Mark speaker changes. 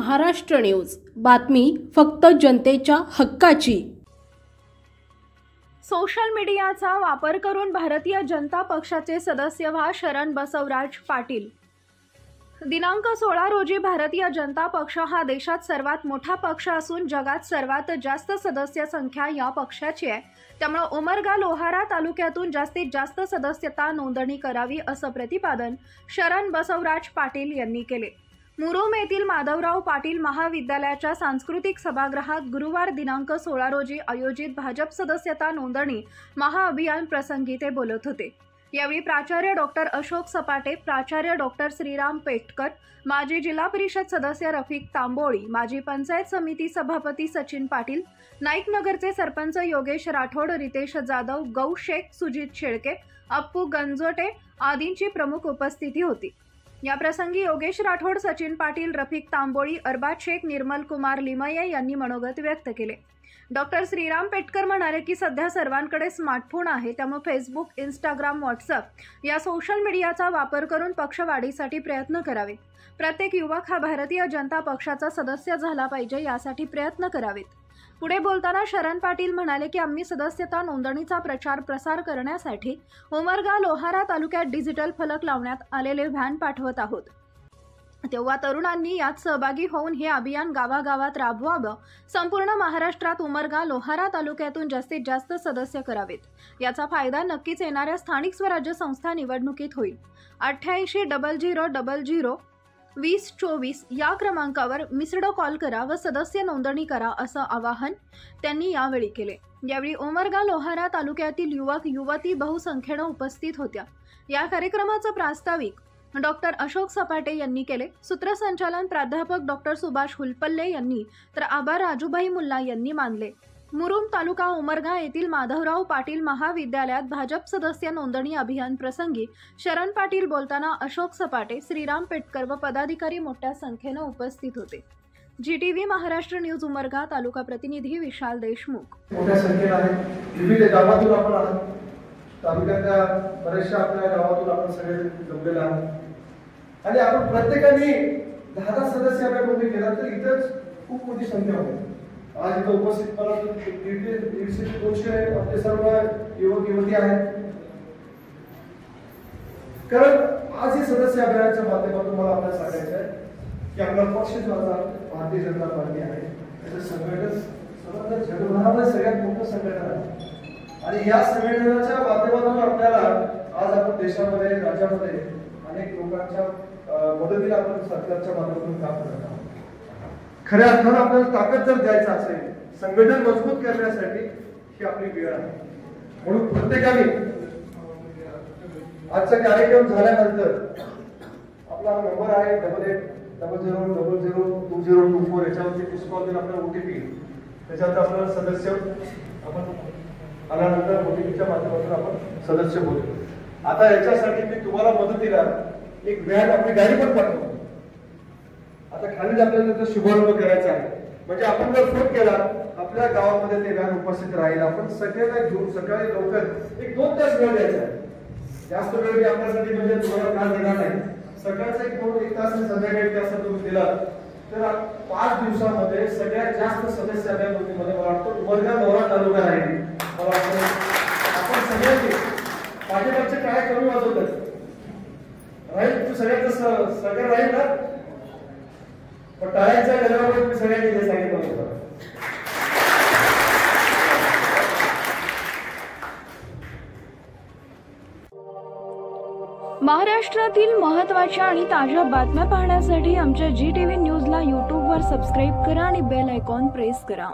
Speaker 1: Maharashtra news, बातमी फक्त जनतेच्या हक्काची।
Speaker 2: सोशल मीडियाचा वापर करून भारतीय जनता पक्षाचे सदस्य व्हा शरण बसवराज पाटील। दिनांक 16 रोजी भारतीय जनता पक्ष हा देशात सर्वात मोठा पक्ष असून जगात सर्वात जास्त सदस्य संख्या या पक्षाची आहे। त्यामुळे उमरगा लोहारा तालुक्यातून जास्तीत जास्त सदस्यता नोंदणी करावी असं प्रतिपादन शरण बसवराज पाटील यांनी केले। मुरुम येथील माधवराव पाटील महाविद्यालयाच्या सांस्कृतिक सभागृहात गुरुवार दिनांक 16 रोजी आयोजित भाजप सदस्यता नोंदणी महाअभियान प्रसंगी ते बोलत होते। यावेळी प्राचार्य डॉक्टर अशोक सपाटे, प्राचार्य डॉक्टर श्रीराम पेटकर, माजी जिल्हा परिषद सदस्य रफिक तांबोळी, माजी पंचायत समिती सभापती सचिन पाटील, नाईक नगरचे सरपंच योगेश राठोड, रितेश जाधव, गौ शेख, सुजित शेळके, अप्पू गंजोटे आदींची प्रमुख उपस्थिती होती। या प्रसंगी योगेश राठोड, सचिन पाटील, रफिक तांबोळी, अरबाज शेख, निर्मल कुमार लिमये यांनी मनोगत व्यक्त केले। डॉक्टर श्रीराम पेटकर म्हणाले की सध्या सर्वांकडे स्मार्टफोन आहे, त्यामुळे फेसबुक, इंस्टाग्राम, व्हॉट्सअप या सोशल मीडियाचा वापर करून पक्षवाढीसाठी प्रयत्न करावे। प्रत्येक युवक हा भारतीय जनता पक्षाचा सदस्य झाला पाहिजे, यासाठी प्रयत्न करावेत। पुढे बोलताना शरण पाटील म्हणाले की आम्ही सदस्यता नोंदणीचा प्रचार प्रसार करण्यासाठी उमरगा लोहारा तालुक्यात डिजिटल फलक लावण्यात आलेले व्हॅन पाठवत आहोत। तेव्हा तरुणांनी यात सहभागी होऊन हे अभियान गावागावात राबवावं। संपूर्ण महाराष्ट्रात उमरगा लोहारा तालुक्यातून जास्तीत जास्त सदस्य करावेत। याचा फायदा नक्कीच येणाऱ्या स्थानिक स्वराज्य संस्था निवडणुकीत होईल। 8800002024 या क्रमांकावर मिस्ड कॉल करा व सदस्य नोंदणी करा असं आवाहन त्यांनी यावेळी केले। यावेळी उमरगा लोहारा तालुक्यातील युवक युवती बहुसंख्येने उपस्थित होत्या। या कार्यक्रमाचं प्रास्ताविक डॉक्टर अशोक सपाटे यांनी केले। सूत्रसंचालन प्राध्यापक डॉक्टर सुभाष हुलपल्ले यांनी तर आभार राजूभाई मुल्ला यांनी मानले। मुरुम तालुका उमरगा येथील माधवराव पाटील महाविद्यालयात भाजप सदस्य नोंदणी अभियान प्रसंगी शरण पाटील बोलताना अशोक सपाटे, श्रीराम पेटकर व पदाधिकारी मोठ्या संख्येने उपस्थित होते। GTV महाराष्ट्र न्यूज उमरगा तालुका प्रतिनिधी विशाल देशमुख।
Speaker 3: मोठ्या संख्येने आहेत, विविध गावातून आपण आहात, तालुक्याच्या बऱ्याचशा आपल्या गावातून आपण सगळे जमलेले आहात आणि आपण प्रत्येकाने 10 सदस्य आपल्यामध्ये केला तर इथंच खूप मोठी संख्या होते। आज इथं उपस्थित मला 150-200 आपले सर्व युवक युवती आहेत। कारण आज हे सदस्य अभियानाच्या माध्यमातून मला आपल्याला सांगायचं आहे की आपला पक्ष जो आता भारतीय जनता पार्टी आहे त्याचं संघटन सर्वांना जगभरामध्ये सगळ्यात मोठं संघटन आहे आणि या संघटनाच्या माध्यमातून आपल्याला आज आपण देशामध्ये, राज्यामध्ये अनेक लोकांच्या मदतीला आपण सरकारच्या माध्यमातून काम करत आहोत। खऱ्या अर्थानं आपल्याला ताकद जर द्यायचं असेल, संघटन मजबूत करण्यासाठी ही आपली वेळ आहे। म्हणून प्रत्येकाने आजचा कार्यक्रम झाल्यानंतर आपला नंबर आहे 8800002024 याच्यावरती मिस कॉल देऊन आपल्याला OTP, त्याच्यात आपल्याला सदस्य आपण आल्यानंतर OTPच्या माध्यमातून आपण सदस्य होतो। आता याच्यासाठी मी तुम्हाला मदतीला एक व्हॅन, आपली गाडी पण पाठवतो। आता खाली आपल्याला त्याचा शुभारंभ करायचा आहे, म्हणजे आपण जर फोन केला आपल्या गावामध्ये ते व्हॅन उपस्थित राहील। आपण सगळ्यांना घेऊन सकाळी लवकर 1-2 तास वेळ द्यायचा आहे। जास्त वेळ आपल्यासाठी म्हणजे तुम्हाला काल देणार नाही। सकाळचा 1 तास संध्याकाळी तास तुम्ही दिला तर 5 दिवसामध्ये सगळ्यात जास्त सदस्य आपल्या नोंदणीमध्ये मला वाटतं उमरगा लोहारा तालुका राहील। मला वाटतं आपण सगळ्यांनी पाठीमागचे काय कमी वाजवतात राहील, तू सगळ्यात सगळं राहील ना, पण टाळ्यांच्या गजरामध्ये तुम्ही सगळ्यांनी हे सांगितलं होतं।
Speaker 2: महाराष्ट्रातील महत्त्वाच्या आणि ताज्या बातम्या पाहण्यासाठी आमच्या GTV न्यूजला YouTubeवर सबस्क्राईब करा आणि बेल आयकॉन प्रेस करा।